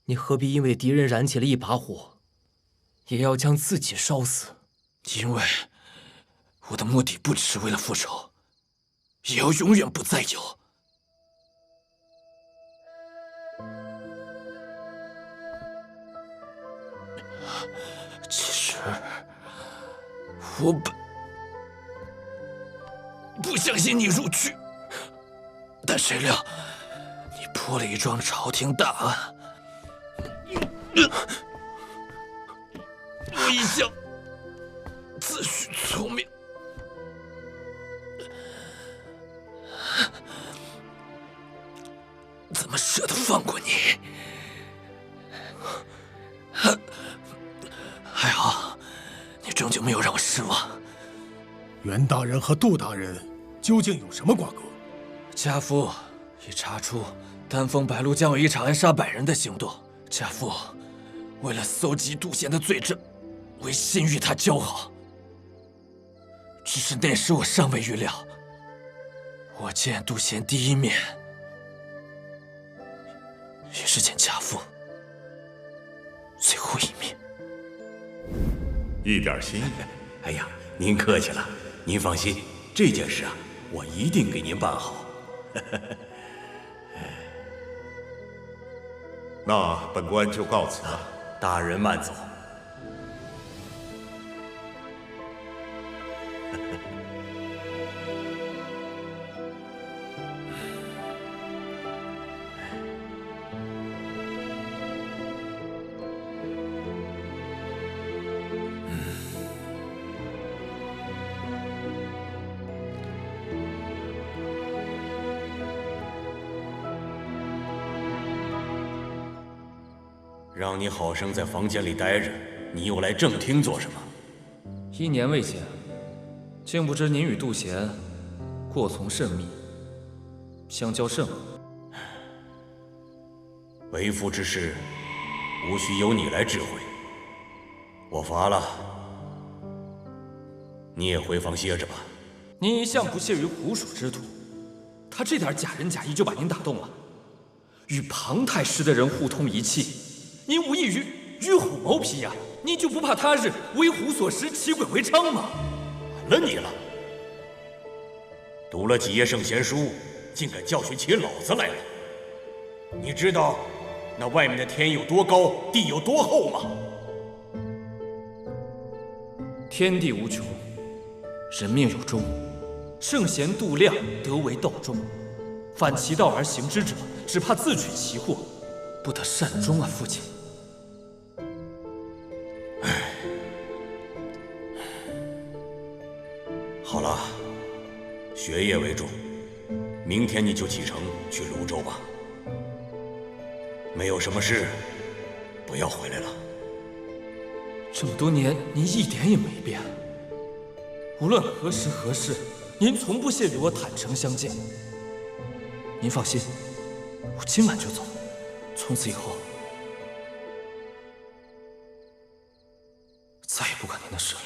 你何必因为敌人燃起了一把火，也要将自己烧死？因为我的目的不只是为了复仇，也要永远不再有。其实我不相信你入狱，但谁料你破了一桩朝廷大案。我一向自诩聪明，怎么舍得放过你？还好，你终究没有让我失望。袁大人和杜大人究竟有什么瓜葛？家父已查出丹峰白鹿将有一场暗杀百人的行动。家父为了搜集杜贤的罪证，违心与他交好。只是那时我尚未预料，我见杜贤第一面，也是见家父最后一面。一点心意。哎呀，您客气了。您放心，这件事啊，我一定给您办好。那本官就告辞了。大人慢走。让你好生在房间里待着，你又来正厅做什么？1年未见，竟不知您与杜贤过从甚密，相交甚好。为父之事，无需由你来指挥。我乏了，你也回房歇着吧。您一向不屑于狐鼠之徒，他这点假仁假义就把您打动了。与庞太师的人互通一气，您无异于与虎谋皮呀！您就不怕他日为虎所食，骑鬼为娼吗？完了你了！读了几页圣贤书，竟敢教训起老子来了！你知道那外面的天有多高，地有多厚吗？天地无穷，人命有终。圣贤度量，得为道中。反其道而行之者，只怕自取其祸，不得善终啊，父亲。好了，学业为重。明天你就启程去泸州吧。没有什么事，不要回来了。这么多年，您一点也没变。无论何时何事，您从不屑与我坦诚相见。您放心，我今晚就走。从此以后，再也不管您的事了。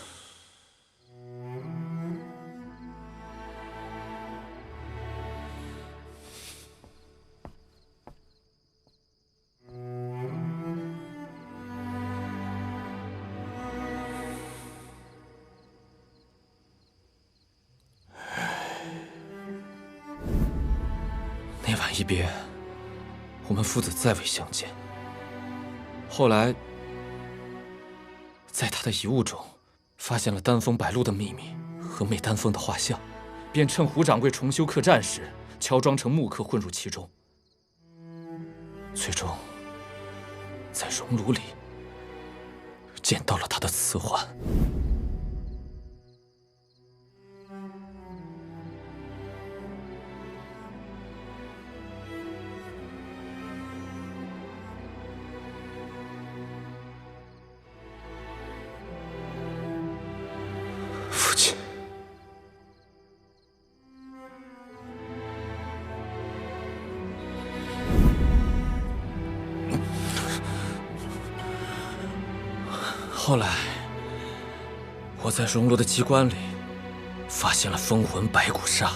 那晚一别，我们父子再未相见。后来，在他的遗物中，发现了丹峰白鹿的秘密和媚丹峰的画像，便趁胡掌柜重修客栈时，乔装成木客混入其中。最终，在熔炉里见到了他的瓷环。父亲，后来我在熔炉的机关里发现了封魂白骨砂，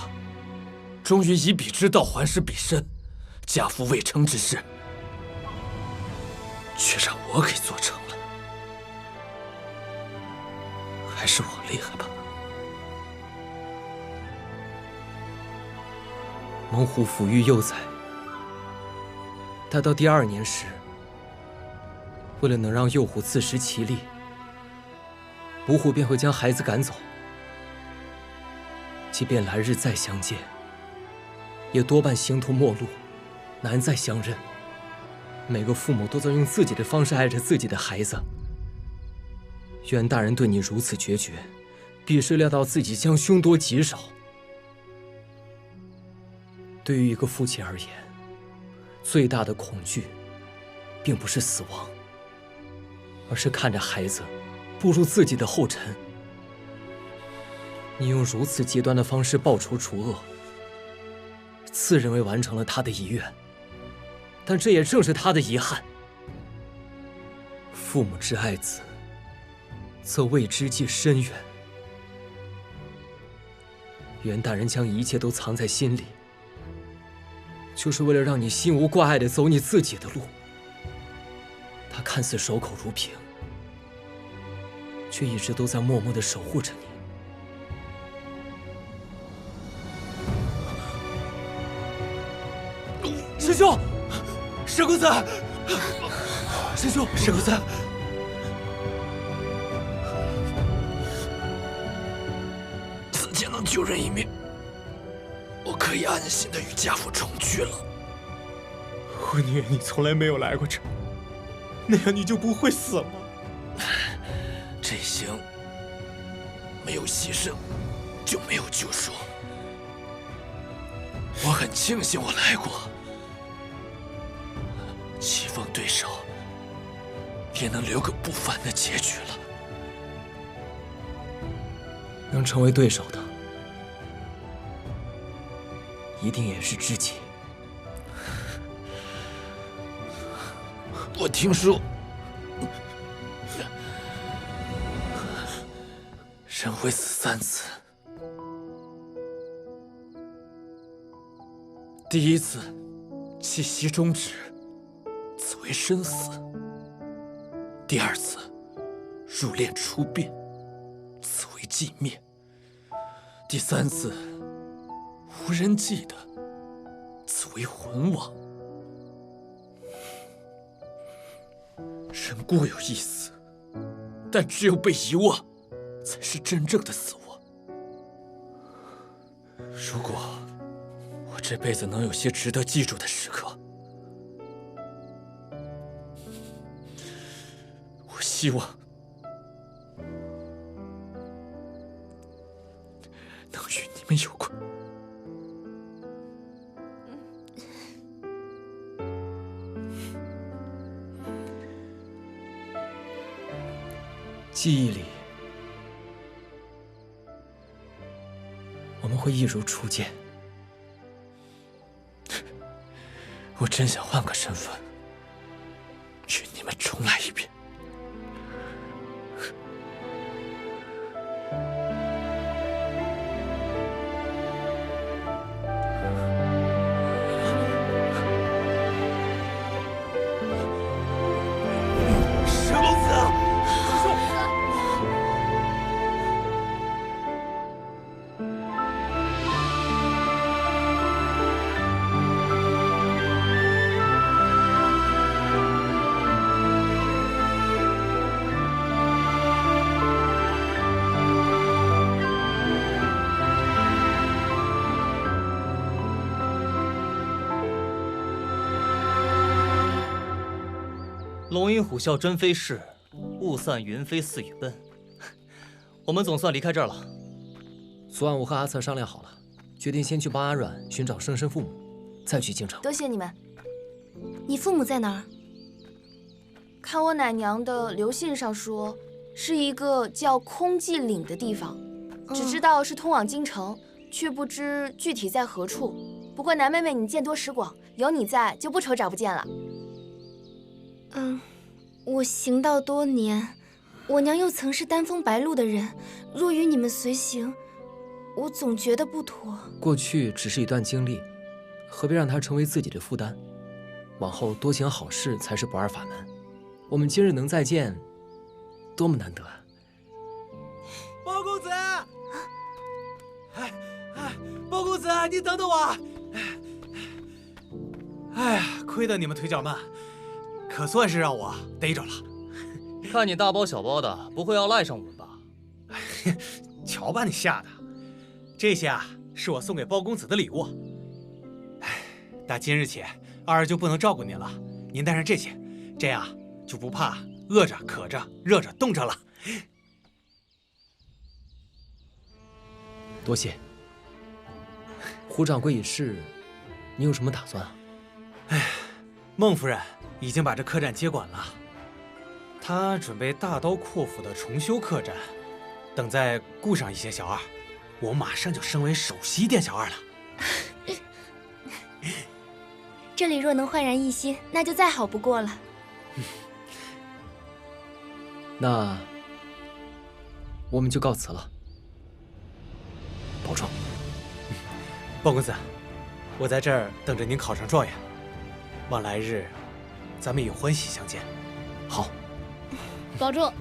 终于以彼之道还施彼身，家父未成之事。却让我给做成了，还是我厉害吧？猛虎抚育幼崽，待到第2年时，为了能让幼虎自食其力，母虎便会将孩子赶走。即便来日再相见，也多半形同陌路，难再相认。每个父母都在用自己的方式爱着自己的孩子。袁大人对你如此决绝，必是料到自己将凶多吉少。对于一个父亲而言，最大的恐惧，并不是死亡，而是看着孩子步入自己的后尘。你用如此极端的方式报仇除恶，自认为完成了他的遗愿，但这也正是他的遗憾。父母之爱子，则为之计深远。袁大人将一切都藏在心里，就是为了让你心无挂碍地走你自己的路。他看似守口如瓶，却一直都在默默地守护着你。师兄，石公子，师兄，石公子，此前能救人一命，我可以安心的与家父重聚了。我宁愿你从来没有来过这，那样你就不会死了。这行没有牺牲，就没有救赎。我很庆幸我来过。棋逢对手，也能留个不凡的结局了。能成为对手的，一定也是知己。我听说，人会死3次，第1次气息终止，此为身死；第2次入殓出殡，此为寂灭；第3次无人记得，此为魂亡。人固有一死，但只有被遗忘，才是真正的死亡。如果我这辈子能有些值得记住的时刻，我希望能与你们有关。记忆里，我们会一如初见。我真想换个身份，与你们重来一遍。石公子。龙吟虎啸真非是，雾散云飞似雨奔。我们总算离开这儿了。昨晚我和阿策商量好了，决定先去帮阿阮寻找生身父母，再去京城。多谢你们。你父母在哪儿？看我奶娘的留信上说，是一个叫空寂岭的地方，只知道是通往京城，却不知具体在何处。不过南妹妹你见多识广，有你在就不愁找不见了。我行道多年，我娘又曾是丹峰白露的人，若与你们随行，我总觉得不妥。过去只是一段经历，何必让它成为自己的负担？往后多行好事才是不二法门。我们今日能再见，多么难得啊！包公子，包公子，你等等我！哎呀，亏得你们腿脚慢，可算是让我逮着了。看你大包小包的，不会要赖上我们吧？瞧把你吓的！这些啊，是我送给包公子的礼物。哎，打今日起，二儿就不能照顾您了，您带上这些，这样就不怕饿着、渴着、热着、冻着了。多谢。胡掌柜已逝，你有什么打算啊？哎，孟夫人已经把这客栈接管了，她准备大刀阔斧的重修客栈，等再雇上一些小二，我马上就升为首席店小二了。这里若能焕然一新，那就再好不过了。那我们就告辞了，保重。包公子，我在这儿等着您考上状元，望来日咱们也欢喜相见。好，保重。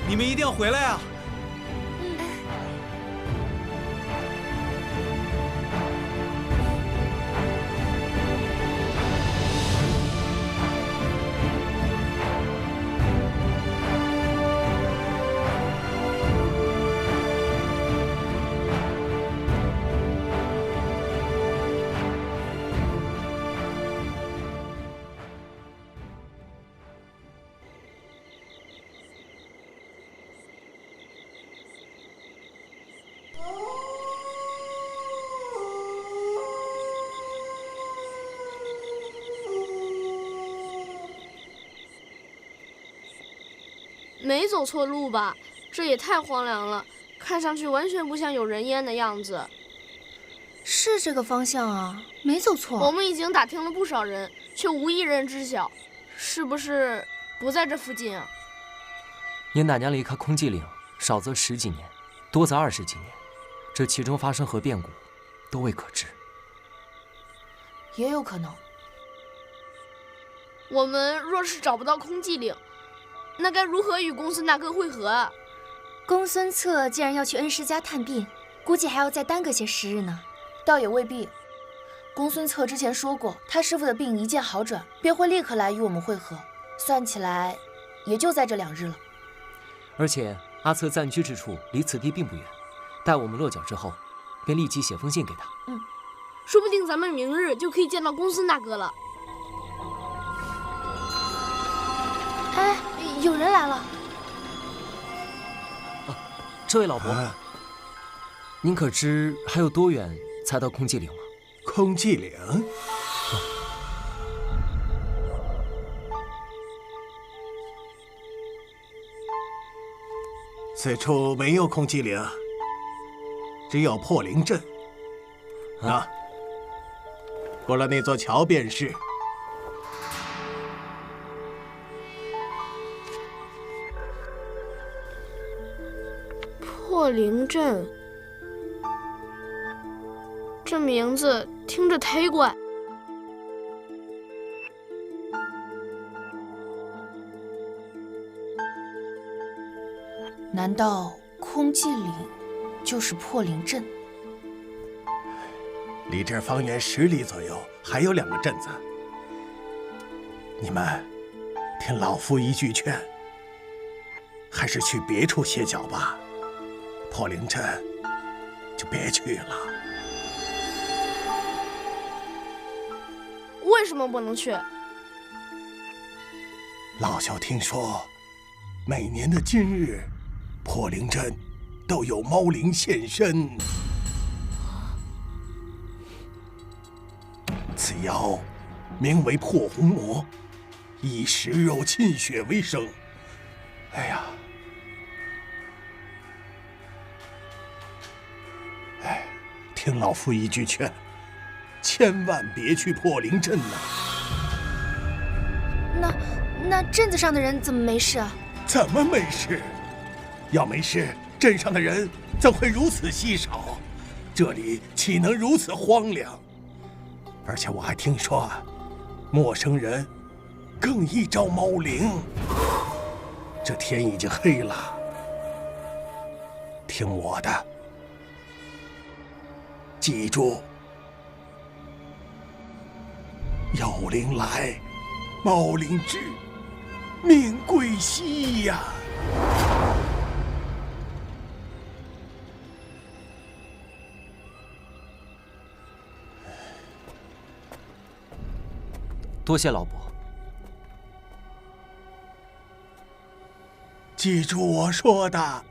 你们一定要回来啊！没走错路吧？这也太荒凉了，看上去完全不像有人烟的样子。是这个方向啊，没走错。我们已经打听了不少人，却无一人知晓，是不是不在这附近啊？你奶娘离开空寂岭，少则10几年，多则20几年，这其中发生何变故，都未可知。也有可能。我们若是找不到空寂岭，那该如何与公孙大哥会合啊？公孙策既然要去恩师家探病，估计还要再耽搁些时日呢。倒也未必。公孙策之前说过，他师傅的病一见好转，便会立刻来与我们会合。算起来，也就在这2日了。而且阿策暂居之处离此地并不远，待我们落脚之后，便立即写封信给他。说不定咱们明日就可以见到公孙大哥了。哎，有人来了。这位老伯，您可知还有多远才到空寂岭吗？空寂岭？此处没有空寂岭，只有破灵镇。啊，过了那座桥便是。破灵镇，这名字听着忒怪。难道空寂岭就是破灵镇？离这儿方圆10里左右还有2个镇子。你们听老夫一句劝，还是去别处歇脚吧。破灵镇就别去了。为什么不能去？老朽听说，每年的今日，破灵镇都有猫灵现身。此妖名为破红魔，以食肉沁血为生。哎呀！听老夫一句劝，千万别去破灵镇呐！那镇子上的人怎么没事啊？怎么没事？要没事，镇上的人怎会如此稀少？这里岂能如此荒凉？而且我还听说，陌生人更易招猫灵。这天已经黑了，听我的，记住，妖灵来，猫灵至，命归西呀！多谢老伯。记住我说的。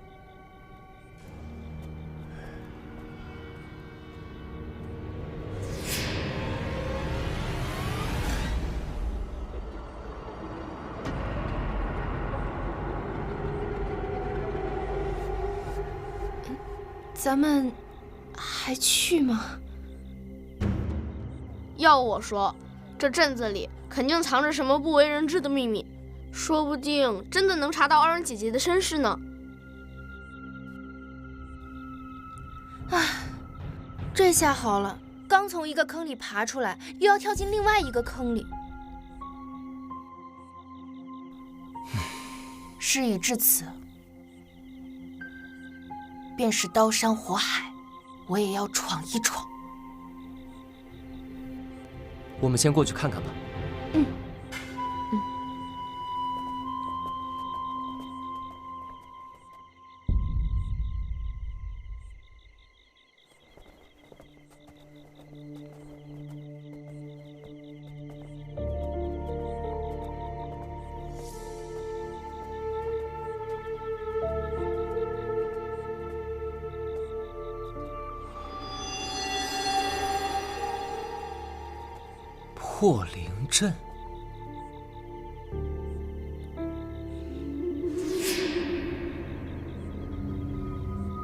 咱们还去吗？要我说，这镇子里肯定藏着什么不为人知的秘密，说不定真的能查到二人姐姐的身世呢。唉，这下好了，刚从一个坑里爬出来，又要跳进另外一个坑里。事已至此，便是刀山火海，我也要闯一闯。我们先过去看看吧。破灵阵，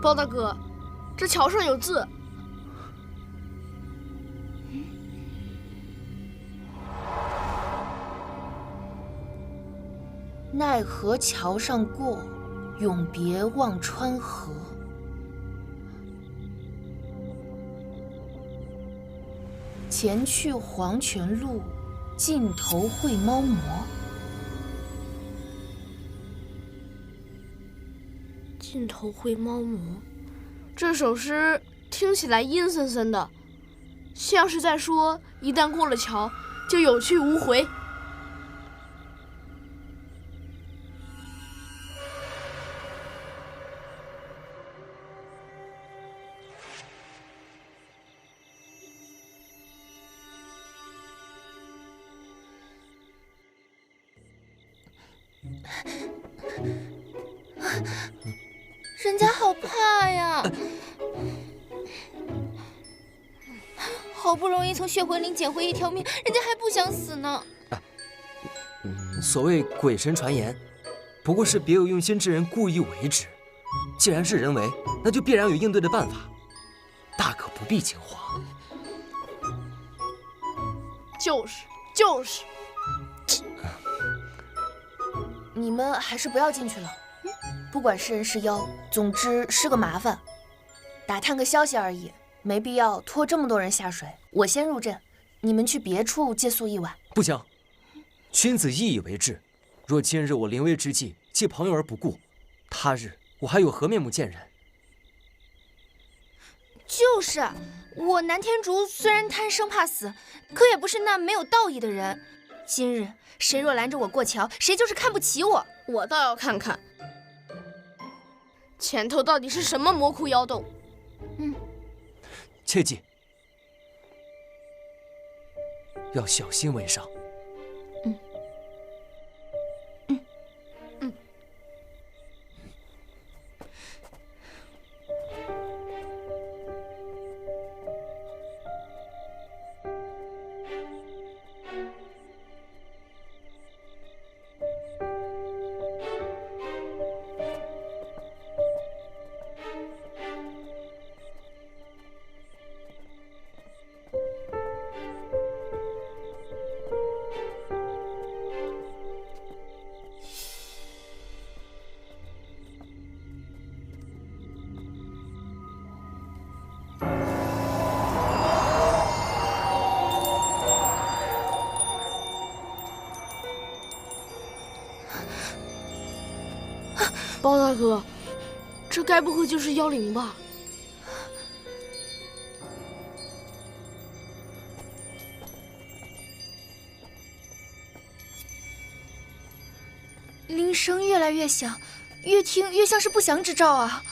包大哥，这桥上有字。奈何桥上过，永别忘川河。前去黄泉路，尽头会猫魔。尽头会猫魔，这首诗听起来阴森森的，像是在说一旦过了桥，就有去无回。人家好怕呀！好不容易从血魂岭捡回一条命，人家还不想死呢。所谓鬼神传言，不过是别有用心之人故意为之。既然是人为，那就必然有应对的办法，大可不必惊慌。就是。你们还是不要进去了，不管是人是妖，总之是个麻烦。打探个消息而已，没必要拖这么多人下水。我先入阵，你们去别处借宿一晚。不行，君子义以为质。若今日我临危之际弃朋友而不顾，他日我还有何面目见人？就是，我南天竺虽然贪生怕死，可也不是那没有道义的人。今日谁若拦着我过桥，谁就是看不起我。我倒要看看，前头到底是什么魔窟妖洞。切记，要小心为上。包大哥，这该不会就是妖灵吧？铃声越来越响，越听越像是不祥之兆啊！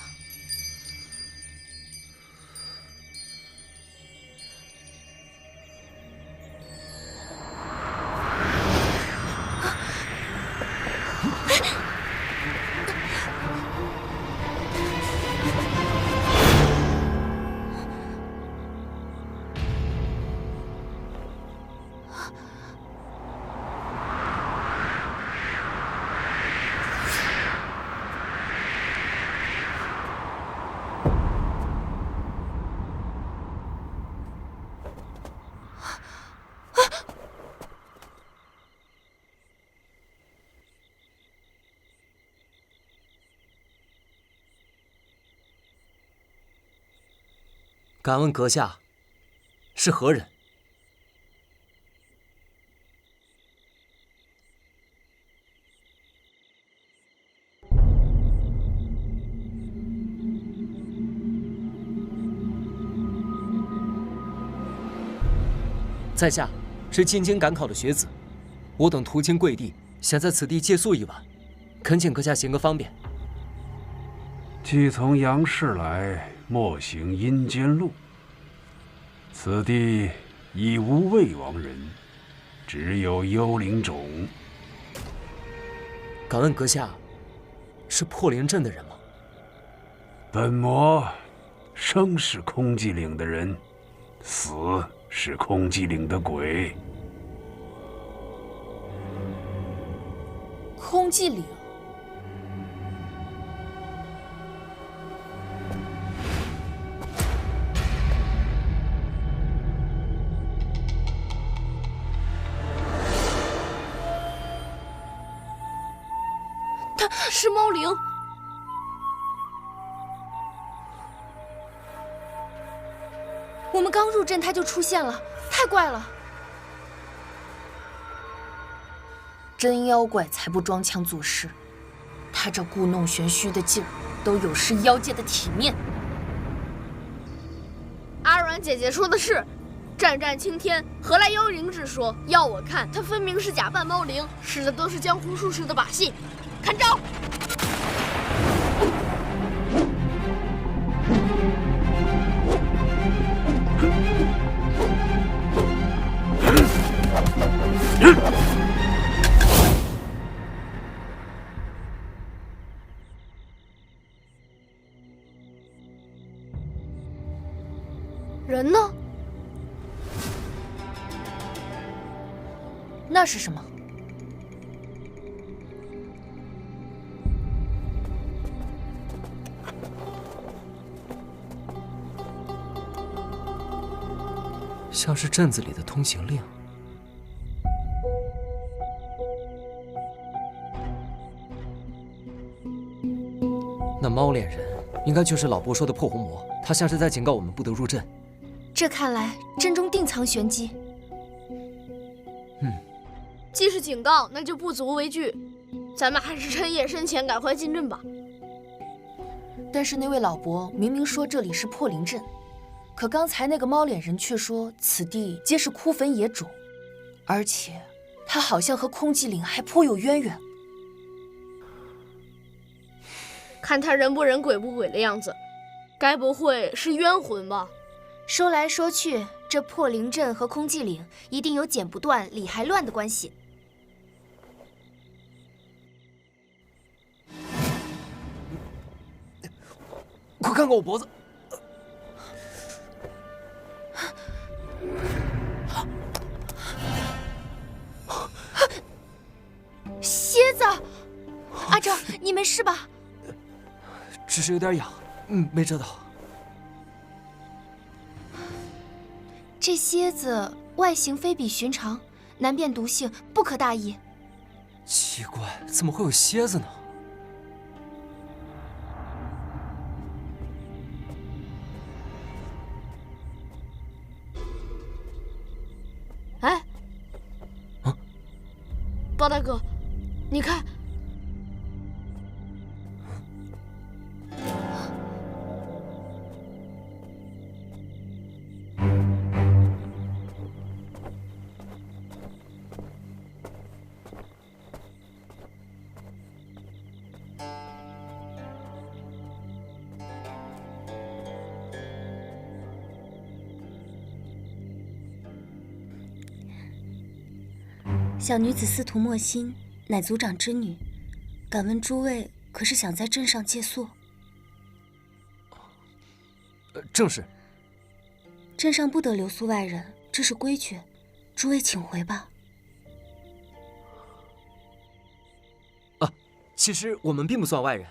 敢问阁下是何人？在下是进京赶考的学子，我等途经贵地，想在此地借宿一晚，恳请阁下行个方便。既从阳世来，莫行阴间路。此地已无魏王人，只有幽灵种。敢问阁下是破灵阵的人吗？本魔生是空寂岭的人，死是空寂岭的鬼。空寂岭。是猫灵。我们刚入阵，它就出现了，太怪了！真妖怪才不装腔作势，他这故弄玄虚的劲儿，都有失妖界的体面。阿软姐姐说的是，战战青天，何来幽灵之说？要我看，他分明是假扮猫灵，使的都是江湖术士的把戏。看招！人呢？那是什么？像是镇子里的通行令。那猫脸人应该就是老伯说的破红魔，他像是在警告我们不得入阵。这看来阵中定藏玄机。既是警告，那就不足为惧。咱们还是趁夜深前赶快进阵吧。但是那位老伯明明说这里是破灵阵，可刚才那个猫脸人却说此地皆是枯坟野冢，而且他好像和空寂岭还颇有渊源。看他人不人鬼不鬼的样子，该不会是冤魂吧？说来说去，这破灵阵和空寂岭一定有剪不断、理还乱的关系。快看看我脖子！蝎子！阿昭，你没事吧？只是有点痒，没蛰到。这蝎子外形非比寻常，难辨毒性，不可大意。奇怪，怎么会有蝎子呢？哎，啊，包大哥，你看，小女子司徒莫心，乃族长之女，敢问诸位可是想在镇上借宿？正是。镇上不得留宿外人，这是规矩。诸位请回吧。其实我们并不算外人，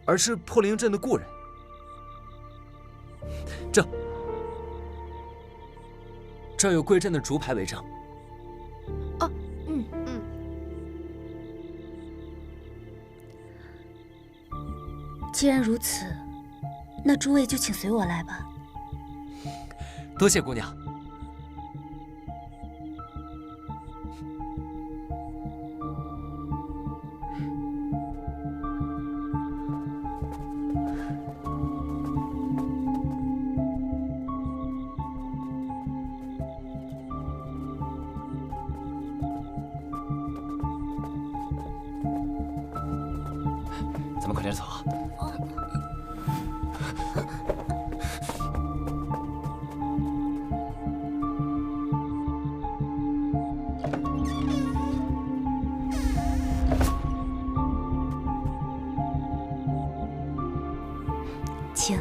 而是破灵镇的故人。这有贵镇的竹牌为证。既然如此，那诸位就请随我来吧。多谢姑娘。咱们快点走啊！请。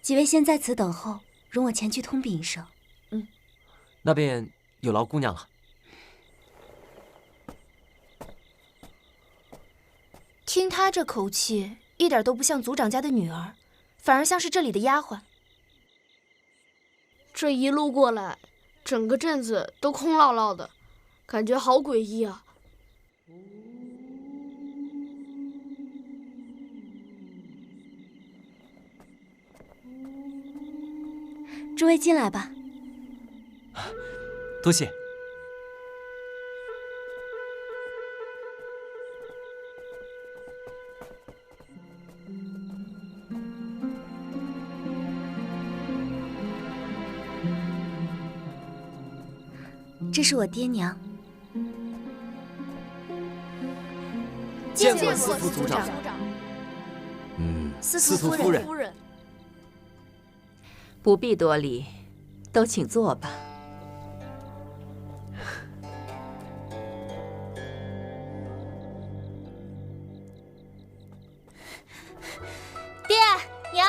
几位先在此等候，容我前去通禀一声。那便有劳姑娘了。听她这口气，一点都不像族长家的女儿，反而像是这里的丫鬟。这一路过来，整个镇子都空落落的，感觉好诡异啊！诸位进来吧。多谢。这是我爹娘。见过司徒族长。司徒夫人。不必多礼，都请坐吧。爹娘，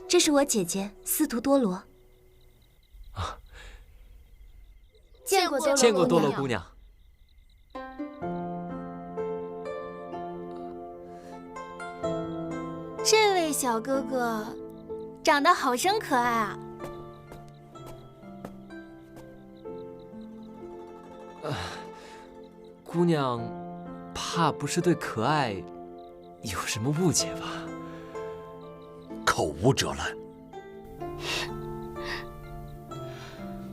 这是我姐姐司徒多罗。见过多罗姑娘。这位小哥哥长得好生可爱啊！姑娘，怕不是对可爱有什么误解吧？口无遮拦。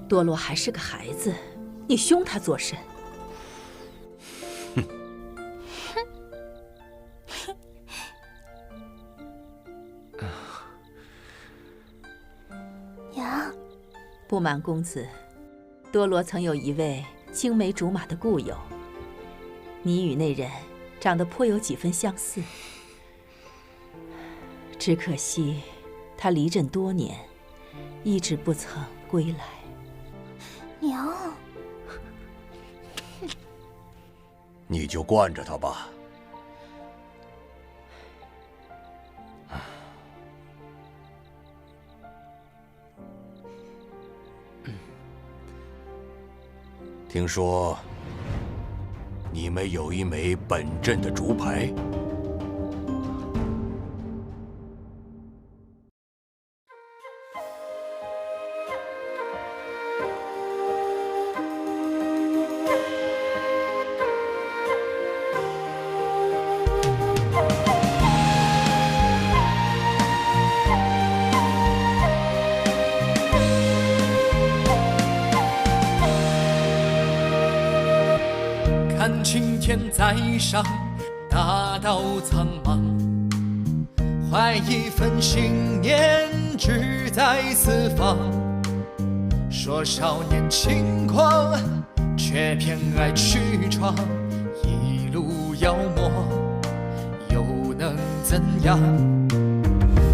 多罗还是个孩子，你凶他作甚？娘，不瞒公子，多罗曾有一位青梅竹马的故友，你与那人长得颇有几分相似，只可惜他离镇多年，一直不曾归来。娘，你就惯着他吧。听说你们有一枚本镇的竹牌。看青天在上，大道苍茫，怀一份信念，志在四方。说少年轻狂，却偏爱去闯，一路妖魔，又能怎样？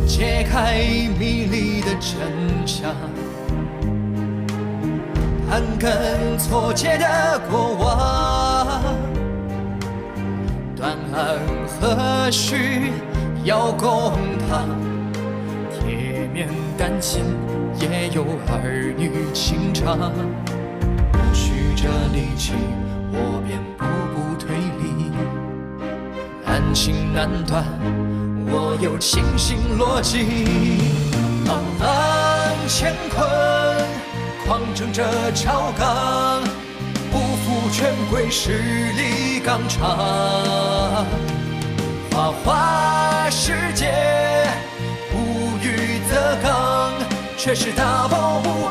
揭开迷离的真相，盘根错节的过往，断案何须要公堂？铁面丹心也有儿女情长，曲折离奇，我便步步推理，难情难断，我有清醒逻辑。朗朗乾坤，狂争着朝纲，不负权贵势力纲常。花花世界，无欲则刚，却是大宝不